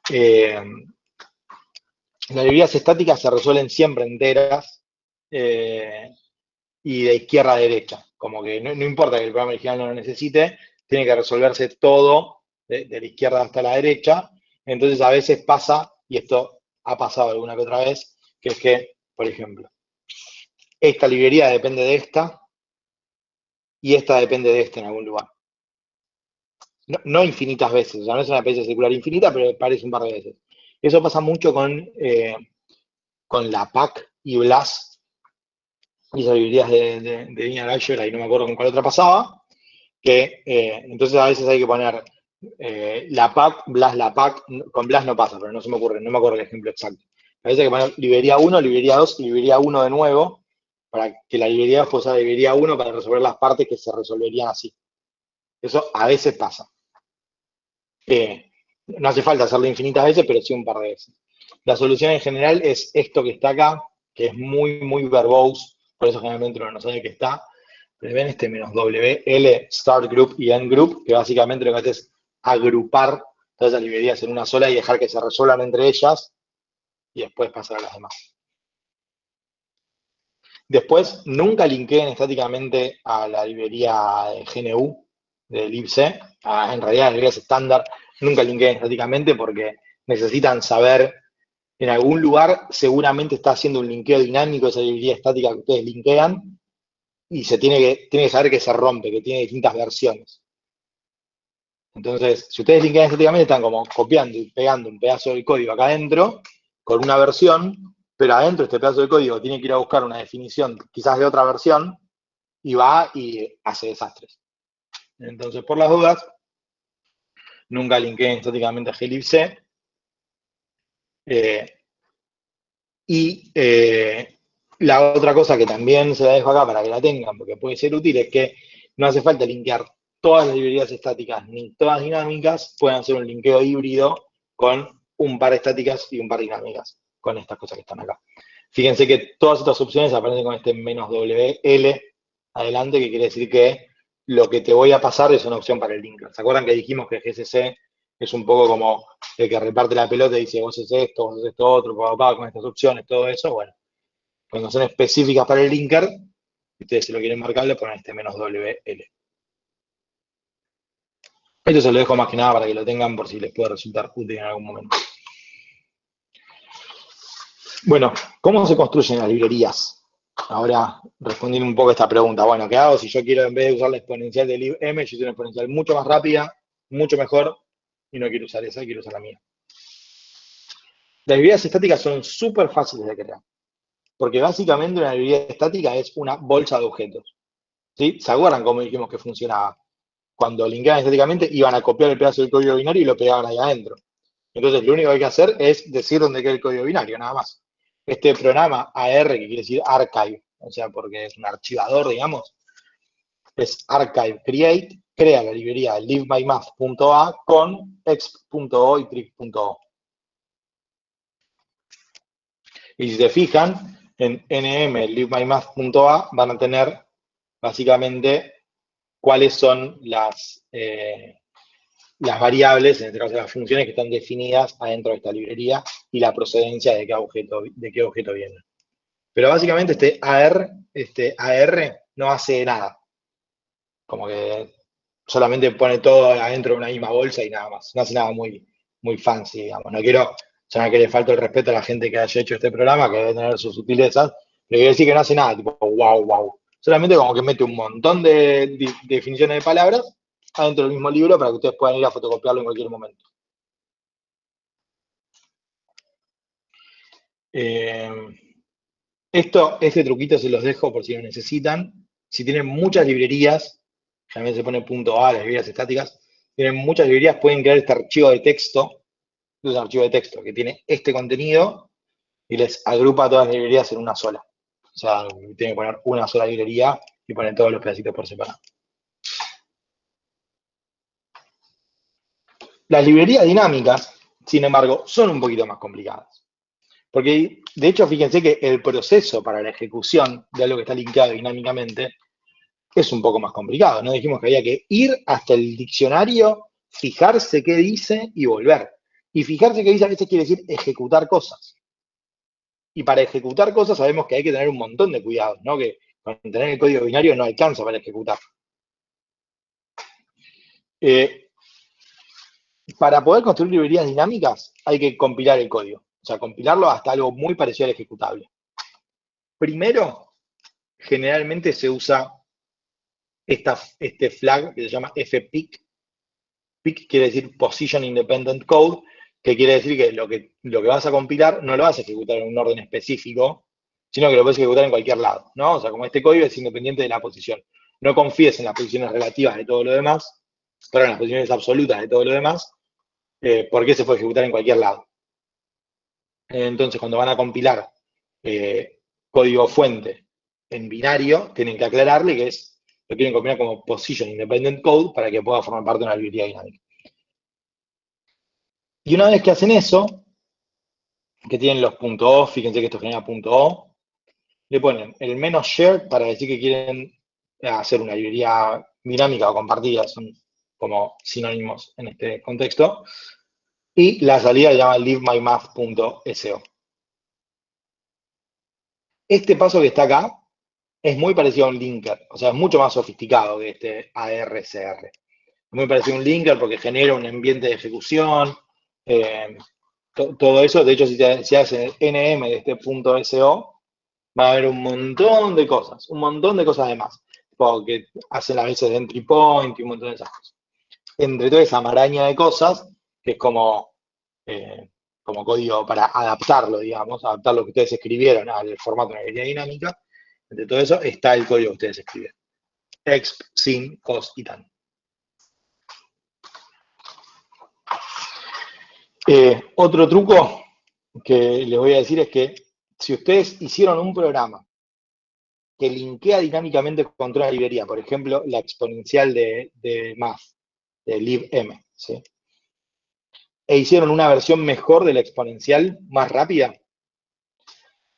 Las librerías estáticas se resuelven siempre enteras y de izquierda a derecha. Como que no importa que el programa original no lo necesite, tiene que resolverse todo de la izquierda hasta la derecha. Entonces a veces pasa, y esto ha pasado alguna que otra vez, que es que, por ejemplo, esta librería depende de esta y esta depende de esta en algún lugar. No infinitas veces, o sea, no es una especie circular infinita, pero parece un par de veces. Eso pasa mucho con la PAC y BLAS y esas librerías de Linear Algebra, y no me acuerdo con cuál otra pasaba, que entonces a veces hay que poner la PAC, la PAC, con BLAS no pasa, pero no se me ocurre, no me acuerdo el ejemplo exacto. A veces hay que poner librería 1, librería 2 y librería 1 de nuevo, para que la librería 2 pueda usar la librería 1 para resolver las partes que se resolverían así. Eso a veces pasa. No hace falta hacerlo infinitas veces, pero sí un par de veces. La solución en general es esto que está acá, que es muy, muy verbose, por eso generalmente uno no sabe que está. Pero ven este menos WL, Start Group y End Group, que básicamente lo que hace es agrupar todas las librerías en una sola y dejar que se resuelvan entre ellas y después pasar a las demás. Después, nunca linkeen estáticamente a la librería GNU de libc. En realidad, las librerías estándar nunca linkeen estáticamente porque necesitan saber, en algún lugar seguramente está haciendo un linkeo dinámico de esa librería estática que ustedes linkean y se tiene que saber que se rompe, que tiene distintas versiones. Entonces, si ustedes linkean estáticamente, están como copiando y pegando un pedazo del código acá adentro con una versión, pero adentro este pedazo de código tiene que ir a buscar una definición quizás de otra versión y va y hace desastres. Entonces, por las dudas, nunca linkeen estáticamente a glibc. La otra cosa que también se la dejo acá para que la tengan, porque puede ser útil, es que no hace falta linkear todas las librerías estáticas ni todas dinámicas, pueden hacer un linkeo híbrido con un par estáticas y un par dinámicas, con estas cosas que están acá. Fíjense que todas estas opciones aparecen con este menos WL adelante, que quiere decir que lo que te voy a pasar es una opción para el linker. ¿Se acuerdan que dijimos que GCC es un poco como el que reparte la pelota y dice, vos haces esto, vos haces esto otro, con estas opciones, todo eso? Bueno, cuando son específicas para el linker, si ustedes se lo quieren marcar, le ponen este menos WL. Esto se lo dejo más que nada para que lo tengan por si les puede resultar útil en algún momento. Bueno, ¿cómo se construyen las librerías? Ahora, respondiendo un poco a esta pregunta. Bueno, ¿qué hago si yo quiero, en vez de usar la exponencial de libm, yo quiero una exponencial mucho más rápida, mucho mejor, y no quiero usar esa, quiero usar la mía? Las librerías estáticas son súper fáciles de crear, porque básicamente una librería estática es una bolsa de objetos. ¿Sí? ¿Se acuerdan cómo dijimos que funcionaba? cuando linkeaban estáticamente, iban a copiar el pedazo del código binario y lo pegaban ahí adentro. Entonces, lo único que hay que hacer es decir dónde queda el código binario, nada más. Este programa AR, que quiere decir archive, o sea, porque es un archivador, digamos, es archive create, crea la librería livemymath.a con exp.o y trip.o. Y si se fijan, en nm livemymath.a van a tener básicamente cuáles son las variables, en este caso las funciones que están definidas adentro de esta librería y la procedencia de qué objeto viene. Pero básicamente este AR no hace nada. Como que solamente pone todo adentro de una misma bolsa y nada más. No hace nada muy, muy fancy, digamos. No quiero, ya que le falta el respeto a la gente que haya hecho este programa, que debe tener sus sutilezas, pero quiero decir que no hace nada, tipo wow, wow. Solamente como que mete un montón de definiciones de palabras adentro del mismo libro para que ustedes puedan ir a fotocopiarlo en cualquier momento. Este truquito se los dejo por si lo necesitan. Si tienen muchas librerías, generalmente se pone .a, las librerías estáticas, tienen muchas librerías, pueden crear este archivo de texto, es un archivo de texto que tiene este contenido y les agrupa todas las librerías en una sola. O sea, tienen que poner una sola librería y poner todos los pedacitos por separado. Las librerías dinámicas, sin embargo, son un poquito más complicadas. Porque, de hecho, fíjense que el proceso para la ejecución de algo que está linkeado dinámicamente es un poco más complicado. No dijimos que había que ir hasta el diccionario, fijarse qué dice y volver. Y fijarse qué dice a veces quiere decir ejecutar cosas. Y para ejecutar cosas sabemos que hay que tener un montón de cuidados, ¿no? Que con tener el código binario no alcanza para ejecutar. Para poder construir librerías dinámicas hay que compilar el código. O sea, compilarlo hasta algo muy parecido al ejecutable. Primero, generalmente se usa este flag que se llama fpic. PIC quiere decir Position Independent Code, que quiere decir que lo que vas a compilar no lo vas a ejecutar en un orden específico, sino que lo puedes ejecutar en cualquier lado, ¿no? O sea, como este código es independiente de la posición. No confíes en las posiciones relativas de todo lo demás, pero en las posiciones absolutas de todo lo demás, porque se puede ejecutar en cualquier lado. Entonces, cuando van a compilar código fuente en binario, tienen que aclararle que lo quieren compilar como Position Independent Code para que pueda formar parte de una librería dinámica. Y una vez que hacen eso, que tienen los .o, fíjense que esto genera .o, le ponen el -share para decir que quieren hacer una librería dinámica o compartida, son como sinónimos en este contexto, y la salida se llama livemymath.so. Este paso que está acá es muy parecido a un linker, o sea, es mucho más sofisticado que este ARCR. Es muy parecido a un linker porque genera un ambiente de ejecución, todo eso. De hecho, si hacen el nm de este .so, va a haber un montón de cosas además, porque hacen las veces de entry point y un montón de esas cosas. Entre toda esa maraña de cosas, que es como código para adaptarlo, digamos, adaptar lo que ustedes escribieron al formato de una librería dinámica, entre todo eso está el código que ustedes escribieron. Exp, sin, cos y tan. Otro truco que les voy a decir es que si ustedes hicieron un programa que linkea dinámicamente contra una librería, por ejemplo, la exponencial de math, de libm, ¿sí? E hicieron una versión mejor de la exponencial, más rápida,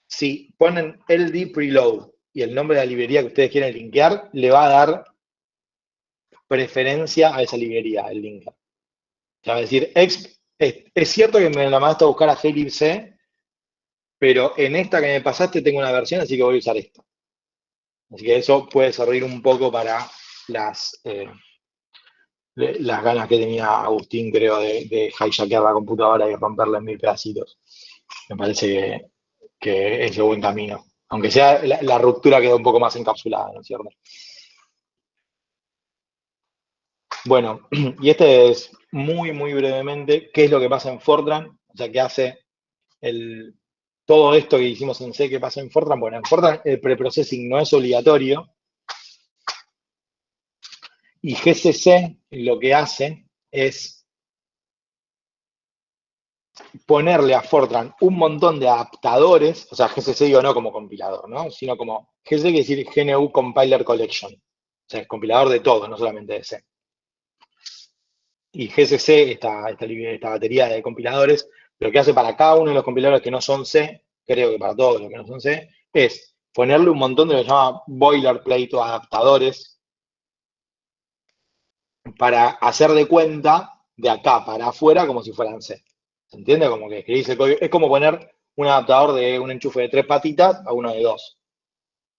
si ponen ld preload y el nombre de la librería que ustedes quieren linkear, le va a dar preferencia a esa librería, el linker. O sea, va a decir, es cierto que me la mandaste a buscar a glibc, pero en esta que me pasaste tengo una versión, así que voy a usar esta. Así que eso puede servir un poco para las ganas que tenía Agustín, creo, de hijackear la computadora y romperla en 1000 pedacitos. Me parece que es el buen camino. Aunque sea la ruptura quedó un poco más encapsulada, ¿no es cierto? Bueno, y este es muy, muy brevemente qué es lo que pasa en Fortran, o sea, qué hace todo esto que hicimos en C, que pasa en Fortran. Bueno, en Fortran el preprocessing no es obligatorio. Y GCC lo que hace es ponerle a Fortran un montón de adaptadores, o sea, GCC digo no como compilador, ¿no? Sino como, GCC quiere decir GNU Compiler Collection, o sea, es compilador de todo, no solamente de C. Y GCC, esta batería de compiladores, lo que hace para cada uno de los compiladores que no son C, creo que para todos los que no son C, es ponerle un montón de lo que se llama boilerplate o adaptadores para hacer de cuenta de acá para afuera como si fueran C. ¿Se entiende? Como que escribís el código. Es como poner un adaptador de un enchufe de 3 patitas a uno de 2.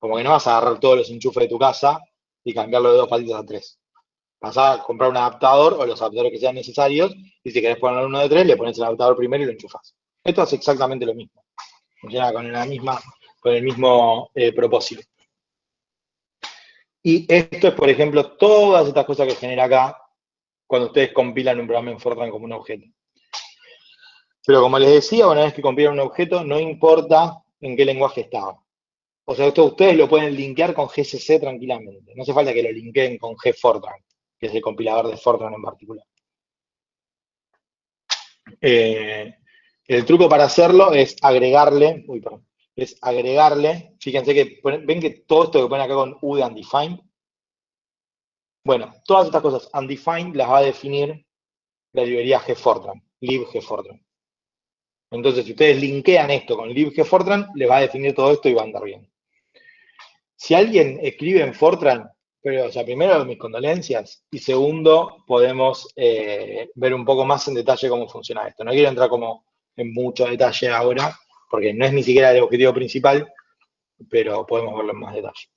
Como que no vas a agarrar todos los enchufes de tu casa y cambiarlo de 2 patitas a 3. Vas a comprar un adaptador o los adaptadores que sean necesarios y si querés poner uno de 3, le pones el adaptador primero y lo enchufas. Esto es exactamente lo mismo. Funciona con el mismo propósito. Y esto es, por ejemplo, todas estas cosas que genera acá cuando ustedes compilan un programa en Fortran como un objeto. Pero como les decía, una vez que compilan un objeto, no importa en qué lenguaje estaba. O sea, esto ustedes lo pueden linkear con GCC tranquilamente. No hace falta que lo linkeen con GFortran, que es el compilador de Fortran en particular. El truco para hacerlo es agregarle, fíjense que ven que todo esto que ponen acá con U de undefined, bueno, todas estas cosas undefined las va a definir la librería GFortran, libgfortran. Entonces, si ustedes linkean esto con libgfortran, les va a definir todo esto y va a andar bien. Si alguien escribe en Fortran, pero, o sea, primero mis condolencias y segundo podemos ver un poco más en detalle cómo funciona esto. No quiero entrar como en mucho detalle ahora, porque no es ni siquiera el objetivo principal, pero podemos verlo en más detalle.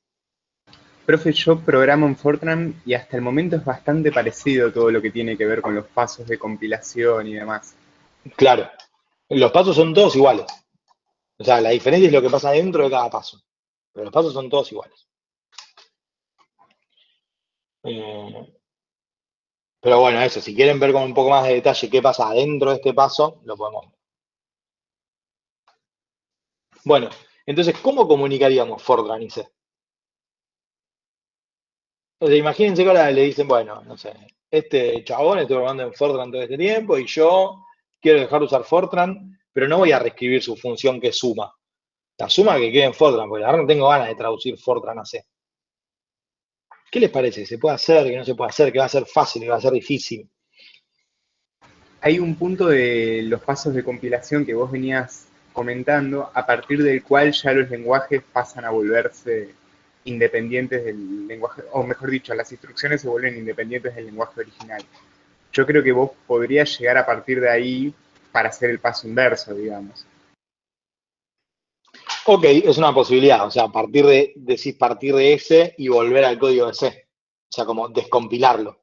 Profe, yo programo en Fortran y hasta el momento es bastante parecido todo lo que tiene que ver con los pasos de compilación y demás. Claro, los pasos son todos iguales. O sea, la diferencia es lo que pasa dentro de cada paso. Pero los pasos son todos iguales. Pero bueno, eso, si quieren ver con un poco más de detalle qué pasa adentro de este paso, lo podemos ver. Bueno, entonces, ¿cómo comunicaríamos Fortran y C? O sea, imagínense que ahora le dicen, bueno, no sé, este chabón estuvo programando en Fortran todo este tiempo y yo quiero dejar de usar Fortran, pero no voy a reescribir su función que es suma. La suma que quede en Fortran, porque ahora no tengo ganas de traducir Fortran a C. ¿Qué les parece? ¿Se puede hacer? ¿Que no se puede hacer? ¿Que va a ser fácil? ¿Que va a ser difícil? Hay un punto de los pasos de compilación que vos venías comentando, a partir del cual ya los lenguajes pasan a volverse independientes del lenguaje, o mejor dicho, las instrucciones se vuelven independientes del lenguaje original. Yo creo que vos podrías llegar a partir de ahí para hacer el paso inverso, digamos. Ok, es una posibilidad. O sea, partir de ese y volver al código de C. O sea, como descompilarlo.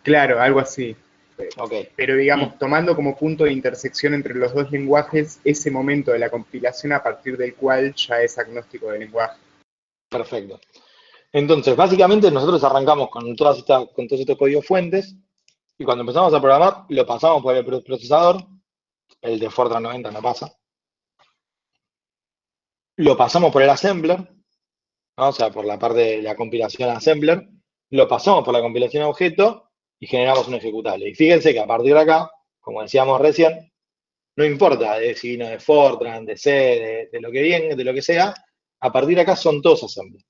Claro, algo así. Ok. Pero digamos, tomando como punto de intersección entre los dos lenguajes ese momento de la compilación a partir del cual ya es agnóstico del lenguaje. Perfecto. Entonces, básicamente nosotros arrancamos con todos estos códigos fuentes y cuando empezamos a programar lo pasamos por el procesador, el de Fortran 90 no pasa. Lo pasamos por el assembler, ¿no? O sea, por la parte de la compilación assembler, lo pasamos por la compilación a objeto y generamos un ejecutable. Y fíjense que a partir de acá, como decíamos recién, no importa si vino de Fortran, de C, de lo que viene, de lo que sea, a partir de acá son todos assembler.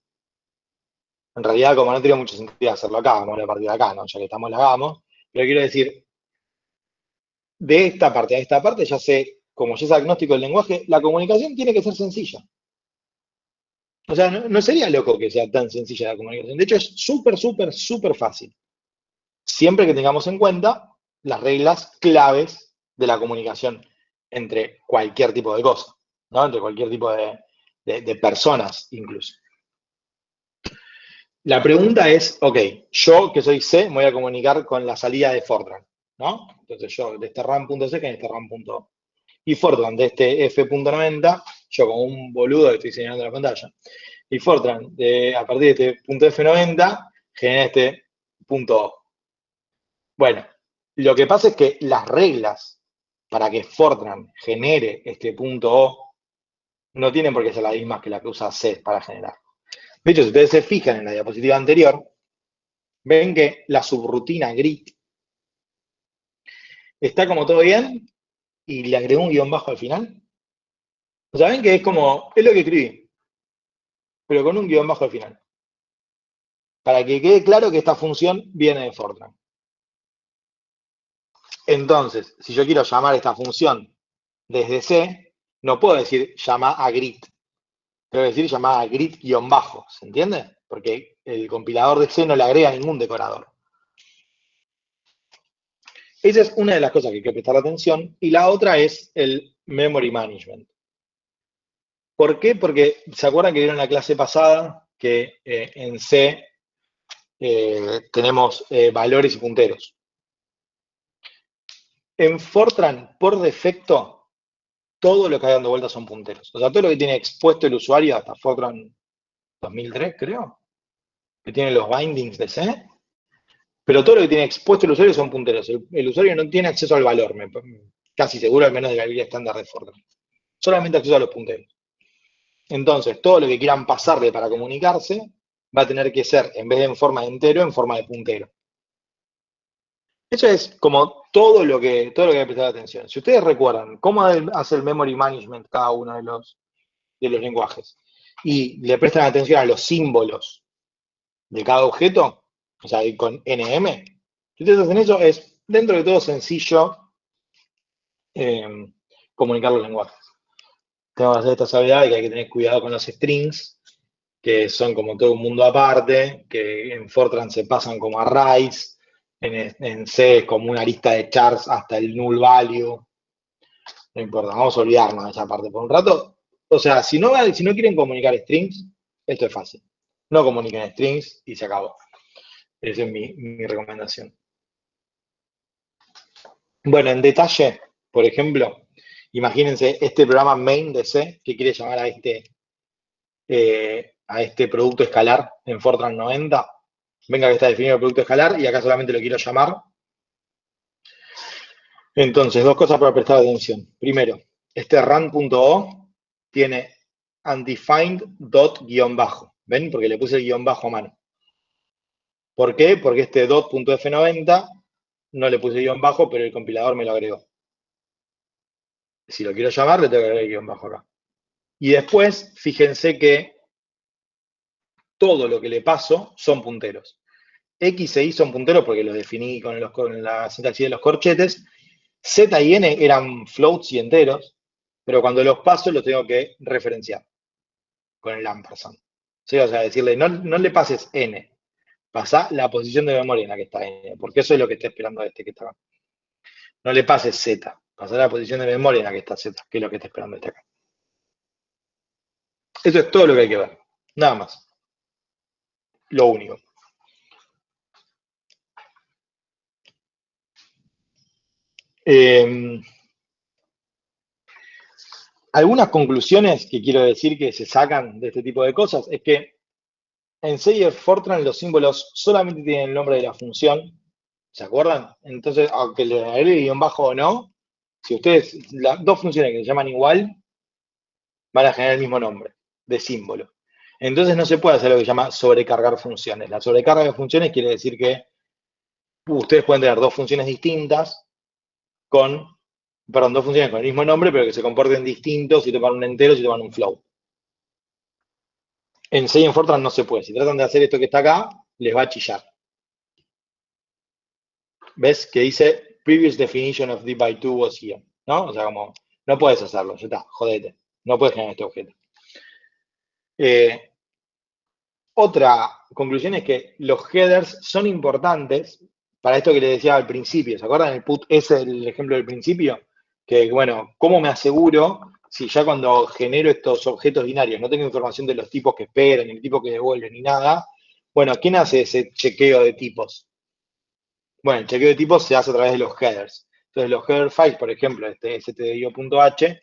En realidad, como no tiene mucho sentido hacerlo acá, vamos a partir de acá, ¿no? Ya que estamos, la hagamos. Pero quiero decir, de esta parte a esta parte, ya sé, como ya es agnóstico del lenguaje, la comunicación tiene que ser sencilla. O sea, no sería loco que sea tan sencilla la comunicación. De hecho, es súper, súper, súper fácil. Siempre que tengamos en cuenta las reglas claves de la comunicación entre cualquier tipo de cosa, ¿no? Entre cualquier tipo de personas, incluso. La pregunta es, ok, yo que soy C, me voy a comunicar con la salida de Fortran, ¿no? Entonces yo de este RAM.C con este RAM.O. Y Fortran de este F.90, yo como un boludo que estoy señalando la pantalla. Y Fortran, a partir de este punto F90, genera este punto O. Bueno, lo que pasa es que las reglas para que Fortran genere este punto O no tienen por qué ser las mismas que las que usa C para generar. De hecho, si ustedes se fijan en la diapositiva anterior, ven que la subrutina grit está como todo bien y le agregó un guión bajo al final. O sea, ven que es como, es lo que escribí, pero con un guión bajo al final. Para que quede claro que esta función viene de Fortran. Entonces, si yo quiero llamar esta función desde C, no puedo decir llama a grit. Tengo que decir llama a grit-bajo, ¿se entiende? Porque el compilador de C no le agrega ningún decorador. Esa es una de las cosas que hay que prestar atención. Y la otra es el memory management. ¿Por qué? Porque se acuerdan que vieron la clase pasada que en C tenemos valores y punteros. En Fortran, por defecto, todo lo que hay dando vueltas son punteros. O sea, todo lo que tiene expuesto el usuario, hasta Fortran 2003, creo, que tiene los bindings de C, pero todo lo que tiene expuesto el usuario son punteros. El usuario no tiene acceso al valor, casi seguro, al menos de la Biblia estándar de Fortran. Solamente acceso a los punteros. Entonces, todo lo que quieran pasarle para comunicarse va a tener que ser, en vez de en forma de entero, en forma de puntero. Eso es como todo lo que hay que prestar atención. Si ustedes recuerdan cómo hace el memory management cada uno de los lenguajes y le prestan atención a los símbolos de cada objeto, o sea, con NM, si ustedes hacen eso, es dentro de todo sencillo comunicar los lenguajes. Tengo que hacer esta salvedad de que hay que tener cuidado con los strings, que son como todo un mundo aparte, que en Fortran se pasan como arrays, en C es como una lista de chars hasta el null value. No importa, vamos a olvidarnos de esa parte por un rato. O sea, si no quieren comunicar strings, esto es fácil. No comuniquen strings y se acabó. Esa es mi recomendación. Bueno, en detalle, por ejemplo, imagínense este programa main de C que quiere llamar a este producto escalar en Fortran 90. Venga que está definido el producto escalar y acá solamente lo quiero llamar. Entonces, dos cosas para prestar atención. Primero, este run.o tiene undefined dot guión bajo. ¿Ven? Porque le puse el guión bajo a mano. ¿Por qué? Porque este dot.f90 no le puse guión bajo, pero el compilador me lo agregó. Si lo quiero llamar, le tengo que agregar el guión bajo acá. Y después, fíjense que todo lo que le paso son punteros. X e Y son punteros porque los definí con la sintaxis de los corchetes. Z y N eran floats y enteros, pero cuando los paso los tengo que referenciar con el ampersand. ¿Sí? O sea, decirle, no le pases N, pasa la posición de memoria en la que está N, porque eso es lo que está esperando este que está acá. No le pases Z, pasa la posición de memoria en la que está Z, que es lo que está esperando este acá. Eso es todo lo que hay que ver, nada más. Lo único. Algunas conclusiones que quiero decir que se sacan de este tipo de cosas es que en C y Fortran los símbolos solamente tienen el nombre de la función, ¿se acuerdan? Entonces, aunque le agregue guión bajo o no, si ustedes, las dos funciones que se llaman igual, van a generar el mismo nombre de símbolo. Entonces no se puede hacer lo que se llama sobrecargar funciones. La sobrecarga de funciones quiere decir que ustedes pueden tener dos funciones distintas dos funciones con el mismo nombre, pero que se comporten distintos si toman un entero, si toman un float. En C y en Fortran no se puede. Si tratan de hacer esto que está acá, les va a chillar. ¿Ves? Que dice previous definition of d by 2 was here, ¿no? O sea, como, no puedes hacerlo, ya está, jodete. No puedes generar este objeto. Otra conclusión es que los headers son importantes para esto que les decía al principio. ¿Se acuerdan el put S, el ejemplo del principio? Que, bueno, ¿cómo me aseguro si ya cuando genero estos objetos binarios no tengo información de los tipos que esperan, el tipo que devuelven ni nada? Bueno, ¿quién hace ese chequeo de tipos? Bueno, el chequeo de tipos se hace a través de los headers. Entonces, los header files, por ejemplo, este stdio.h,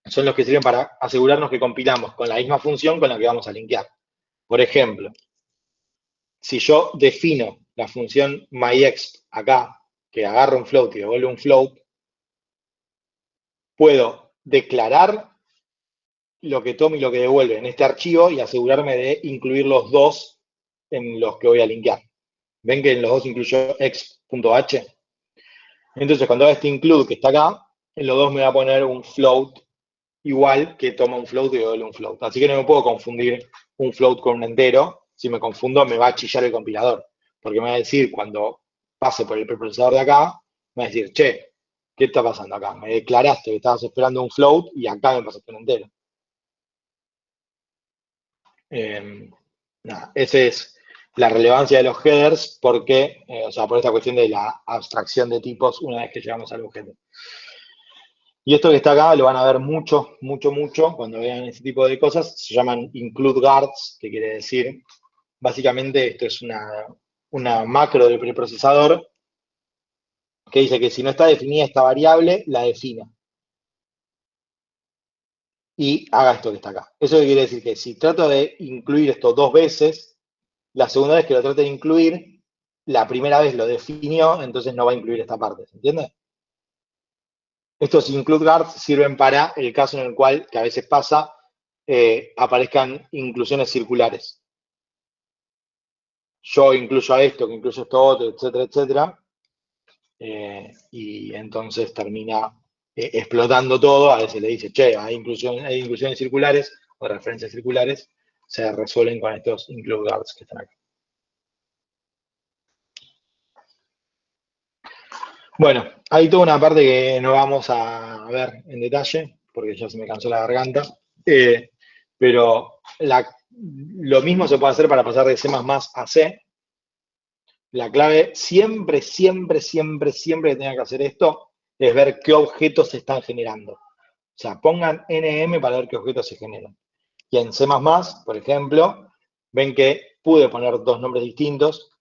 son los que sirven para asegurarnos que compilamos con la misma función con la que vamos a linkear. Por ejemplo, si yo defino la función myExt acá, que agarra un float y devuelve un float, puedo declarar lo que toma y lo que devuelve en este archivo y asegurarme de incluir los dos en los que voy a linkear. ¿Ven que en los dos incluyo x.h? Entonces, cuando haga este include que está acá, en los dos me va a poner un float igual que toma un float y devuelve un float. Así que no me puedo confundir un float con un entero. Si me confundo, me va a chillar el compilador. Porque me va a decir, cuando pase por el preprocesador de acá, me va a decir, che, ¿qué está pasando acá? Me declaraste que estabas esperando un float y acá me pasaste un entero. Nada, esa es la relevancia de los headers porque, o sea, por esta cuestión de la abstracción de tipos una vez que llegamos al objeto. Y esto que está acá lo van a ver mucho cuando vean este tipo de cosas. Se llaman include guards, que quiere decir, básicamente esto es una macro del preprocesador que dice que si no está definida esta variable, la defina. Y haga esto que está acá. Eso quiere decir que si trato de incluir esto 2 veces, la segunda vez que lo trate de incluir, la primera vez lo definió, entonces no va a incluir esta parte, ¿se entiende? Estos include guards sirven para el caso en el cual, que a veces pasa, aparezcan inclusiones circulares. Yo incluyo a esto, que incluyo esto otro, etcétera, etcétera. Y entonces termina explotando todo. A veces le dice, che, hay inclusiones circulares o referencias circulares. Se resuelven con estos include guards que están acá. Bueno, hay toda una parte que no vamos a ver en detalle, porque ya se me cansó la garganta, pero lo mismo se puede hacer para pasar de C++ a C. La clave siempre que tengan que hacer esto es ver qué objetos se están generando. O sea, pongan NM para ver qué objetos se generan. Y en C++, por ejemplo, ven que pude poner 2 nombres distintos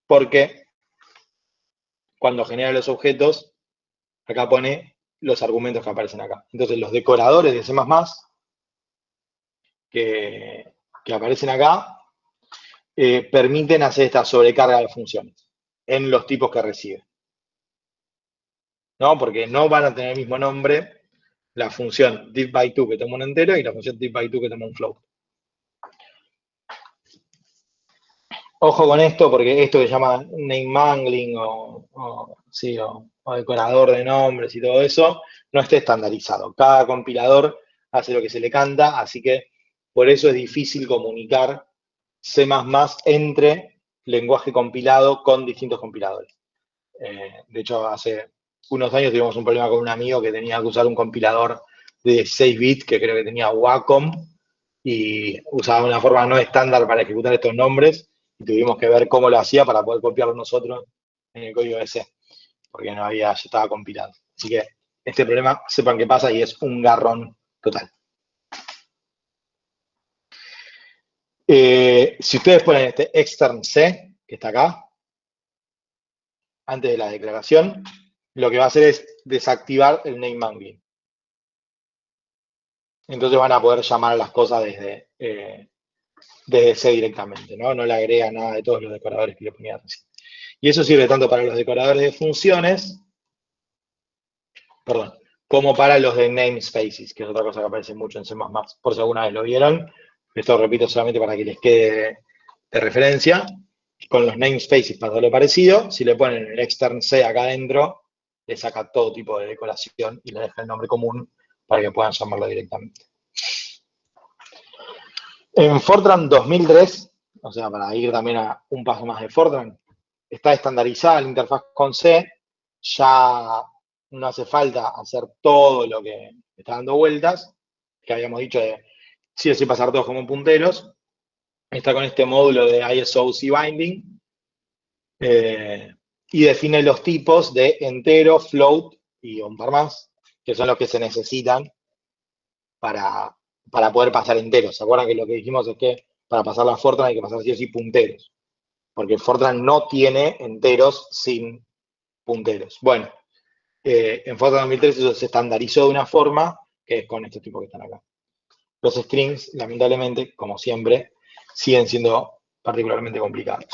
porque cuando genera los objetos, acá pone los argumentos que aparecen acá. Entonces, los decoradores de C++ que aparecen acá permiten hacer esta sobrecarga de funciones en los tipos que recibe. ¿No? Porque no van a tener el mismo nombre la función div_by_2 que toma un entero y la función div_by_2 que toma un float. Ojo con esto, porque esto que se llama name mangling o decorador de nombres y todo eso, no está estandarizado. Cada compilador hace lo que se le canta, así que por eso es difícil comunicar C++ entre lenguaje compilado con distintos compiladores. De hecho, hace unos años tuvimos un problema con un amigo que tenía que usar un compilador de 6 bits, que creo que tenía Wacom, y usaba una forma no estándar para ejecutar estos nombres, y tuvimos que ver cómo lo hacía para poder copiarlo nosotros en el código de C, porque ya estaba compilado. Así que este problema, sepan qué pasa y es un garrón total. Si ustedes ponen este extern C, que está acá, antes de la declaración, lo que va a hacer es desactivar el name mangling. Entonces van a poder llamar a las cosas desde C directamente, ¿no? No le agrega nada de todos los decoradores que le ponía recién. Y eso sirve tanto para los decoradores de funciones, como para los de namespaces, que es otra cosa que aparece mucho en C++, por si alguna vez lo vieron. Esto repito solamente para que les quede de referencia. Con los namespaces pasa lo parecido. Si le ponen el extern C acá adentro, le saca todo tipo de decoración y le deja el nombre común para que puedan llamarlo directamente. En Fortran 2003, o sea, para ir también a un paso más de Fortran, está estandarizada la interfaz con C, ya no hace falta hacer todo lo que está dando vueltas, que habíamos dicho de sí o sí pasar todos como punteros. Está con este módulo de ISO cbinding y define los tipos de entero, float y un par más, que son los que se necesitan para poder pasar enteros. ¿Se acuerdan que lo que dijimos es que para pasar la Fortran hay que pasar sí o sí punteros? Porque Fortran no tiene enteros sin punteros. Bueno, en Fortran 2003 eso se estandarizó de una forma que es con estos tipos que están acá. Los strings, lamentablemente, como siempre, siguen siendo particularmente complicados.